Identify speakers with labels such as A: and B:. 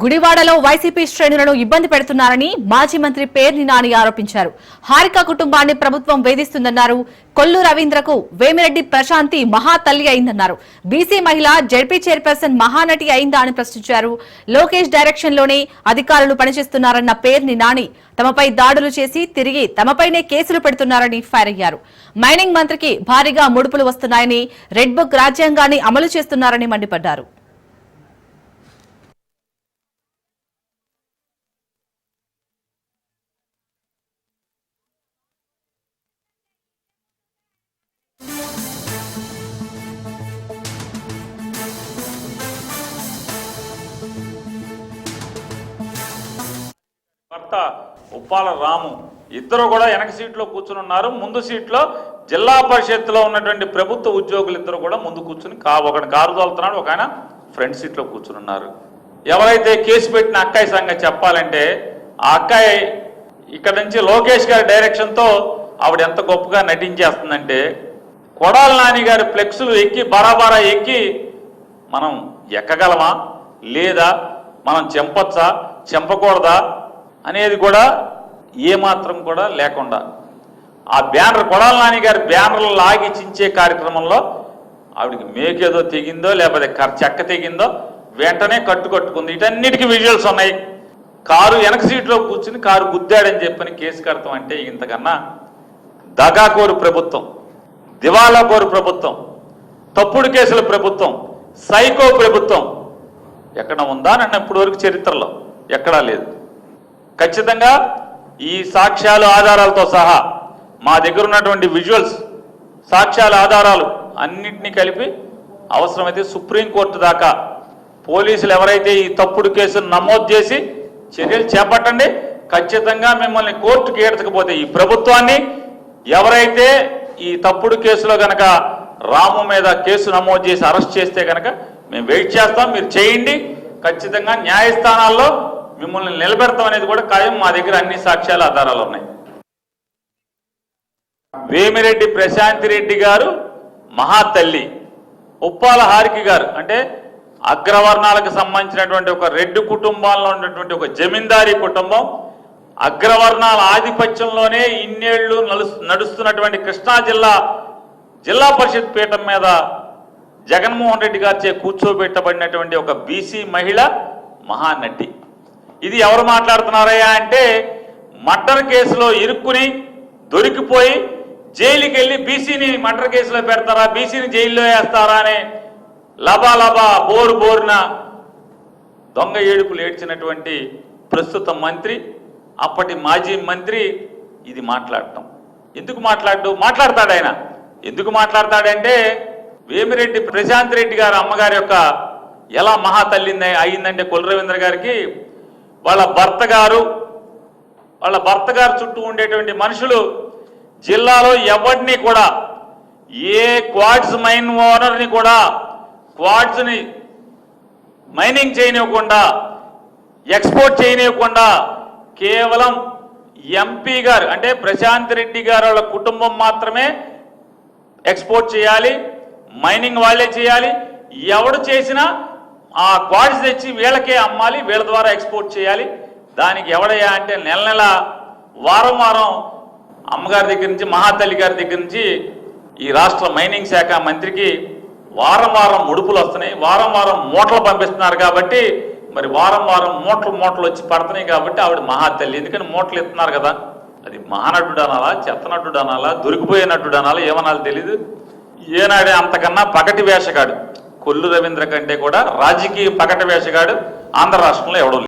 A: గుడివాడలో వైసీపీ శ్రేణులను ఇబ్బంది పెడుతున్నారని మాజీ మంత్రి పేర్ని నాని ఆరోపించారు. హారిక కుటుంబాన్ని ప్రభుత్వం వేధిస్తుందన్నారు. కొల్లు రవీంద్రకు వేమిరెడ్డి ప్రశాంతి మహాతల్లి అయిందన్నారు. బీసీ మహిళ జెడ్పీ చైర్పర్సన్ మహానటి అయిందా అని ప్రశ్నించారు. లోకేష్ డైరెక్షన్ లోనే అధికారులు పనిచేస్తున్నారన్న పేర్ని నాని తమపై దాడులు చేసి తిరిగి తమపైనే కేసులు పెడుతున్నారని ఫైర్ అయ్యారు. మైనింగ్ మంత్రికి భారీగా ముడుపులు వస్తున్నాయని, రెడ్ బుక్ రాజ్యాంగాన్ని అమలు చేస్తున్నారని మండిపడ్డారు.
B: భర్త ఉప్పాల రాము ఇద్దరు కూడా వెనక సీట్లో కూర్చుని ఉన్నారు. ముందు సీట్లో జిల్లా పరిషత్లో ఉన్నటువంటి ప్రభుత్వ ఉద్యోగులు ఇద్దరు కూడా ముందు కూర్చుని ఒకటి కారు తోలుతున్నాడు, ఒక ఆయన ఫ్రంట్ సీట్లో కూర్చుని ఉన్నారు. ఎవరైతే కేసు పెట్టిన అక్కాయి సంగతి చెప్పాలంటే, ఆ అక్కాయి ఇక్కడ నుంచి లోకేష్ గారి డైరెక్షన్తో ఆవిడ ఎంత గొప్పగా నటించేస్తుందంటే, కొడాల నాని గారి ఫ్లెక్సులు ఎక్కి బరాబరా ఎక్కి మనం ఎక్కగలమా లేదా, మనం చెంపొచ్చా చెంపకూడదా అనేది కూడా ఏమాత్రం కూడా లేకుండా ఆ బ్యానర్ కొడాల నాని గారి బ్యానర్లు లాగి చించే కార్యక్రమంలో ఆవిడికి మేకేదో తెగిందో లేకపోతే చెక్క తెగిందో వెంటనే కట్టుకుంది. వీటన్నిటికీ విజువల్స్ ఉన్నాయి. కారు వెనక సీట్లో కూర్చుని కారు గుద్దాడని చెప్పని కేసు కడతాం అంటే ఇంతకన్నా దగాకోరు ప్రభుత్వం, దివాలాకోరు ప్రభుత్వం, తప్పుడు కేసుల ప్రభుత్వం, సైకో ప్రభుత్వం ఎక్కడ ఉందా నన్ను ఇప్పటి వరకు చరిత్రలో ఎక్కడా లేదు. ఖచ్చితంగా ఈ సాక్ష్యాలు ఆధారాలతో సహా మా దగ్గర ఉన్నటువంటి విజువల్స్, సాక్ష్యాల ఆధారాలు అన్నింటినీ కలిపి అవసరమైతే సుప్రీంకోర్టు దాకా పోలీసులు ఎవరైతే ఈ తప్పుడు కేసును నమోదు చేసి చర్యలు చేపట్టండి. ఖచ్చితంగా మిమ్మల్ని కోర్టుకి ఏడ్చకపోతే ఈ ప్రభుత్వాన్ని ఎవరైతే ఈ తప్పుడు కేసులో కనుక రాము మీద కేసు నమోదు చేసి అరెస్ట్ చేస్తే కనుక మేము వెయిట్ చేస్తాం. మీరు చేయండి. ఖచ్చితంగా న్యాయస్థానాల్లో మిమ్మల్ని నిలబెడతాం అనేది కూడా ఖాయం. మా దగ్గర అన్ని సాక్ష్యాల ఆధారాలు ఉన్నాయి. వేమిరెడ్డి ప్రశాంతి రెడ్డి గారు మహాతల్లి, ఉప్పాల హారిక గారు అంటే అగ్రవర్ణాలకు సంబంధించినటువంటి ఒక రెడ్డి కుటుంబాల్లో ఉన్నటువంటి ఒక జమీందారీ కుటుంబం, అగ్రవర్ణాల ఆధిపత్యంలోనే ఇన్నేళ్లు నడుస్తున్నటువంటి కృష్ణా జిల్లా పరిషత్ పీఠం మీద జగన్మోహన్ రెడ్డి గారిచే కూర్చోబెట్టబడినటువంటి ఒక బీసీ మహిళ మహానటి. ఇది ఎవరు మాట్లాడుతున్నారయ్యా అంటే, మర్డర్ కేసులో ఇరుక్కుని దొరికిపోయి జైలుకి వెళ్ళి బీసీని మర్డర్ కేసులో పెడతారా, బీసీని జైల్లో వేస్తారా అనే లబాలబా బోరున దొంగ ఏడుపులు ఏడ్చినటువంటి ప్రస్తుత మంత్రి, అప్పటి మాజీ మంత్రి ఇది మాట్లాడటం. ఎందుకు మాట్లాడతాడు ఆయన? ఎందుకు మాట్లాడతాడంటే, వేమిరెడ్డి ప్రశాంత్ రెడ్డి గారు అమ్మగారి యొక్క ఎలా మహాతల్లి అయిందంటే కొల్లు రవీంద్ర గారికి వాళ్ళ భర్త గారు చుట్టూ ఉండేటువంటి మనుషులు జిల్లాలో ఎవరిని కూడా, ఏ క్వాడ్స్ మైన్ ఓనర్ని కూడా క్వాడ్స్ని మైనింగ్ చేయనివ్వకుండా, ఎక్స్పోర్ట్ చేయనివ్వకుండా కేవలం ఎంపీ గారు అంటే ప్రశాంత్ రెడ్డి గారు వాళ్ళ కుటుంబం మాత్రమే ఎక్స్పోర్ట్ చేయాలి, మైనింగ్ వాళ్ళే చేయాలి. ఎవడు చేసినా ఆ క్వాడ్స్ తెచ్చి వీళ్ళకే అమ్మాలి, వీళ్ళ ద్వారా ఎక్స్పోర్ట్ చేయాలి. దానికి ఎవడయ్యా అంటే నెల వారం అమ్మగారి దగ్గర నుంచి, మహాతల్లి గారి దగ్గర నుంచి ఈ రాష్ట్ర మైనింగ్ శాఖ మంత్రికి వారం ముడుపులు వస్తున్నాయి, వారం మూటలు పంపిస్తున్నారు. కాబట్టి మరి వారం మూటలు వచ్చి పడుతున్నాయి. కాబట్టి ఆవిడ మహాతల్లి. ఎందుకని మూటలు ఇస్తున్నారు కదా, అది మహానటుడు అనాలా, చెత్తనటుడు అనాలా, దొరికిపోయినట్టుడు అనాలా, ఏమనాలి తెలీదు. ఏనాడే అంతకన్నా పగటి వేషగాడు కొల్లు రవీంద్ర కంటే కూడా రాజకీయ పగటి వేషగాడు ఆంధ్ర రాష్ట్రంలో ఎవడో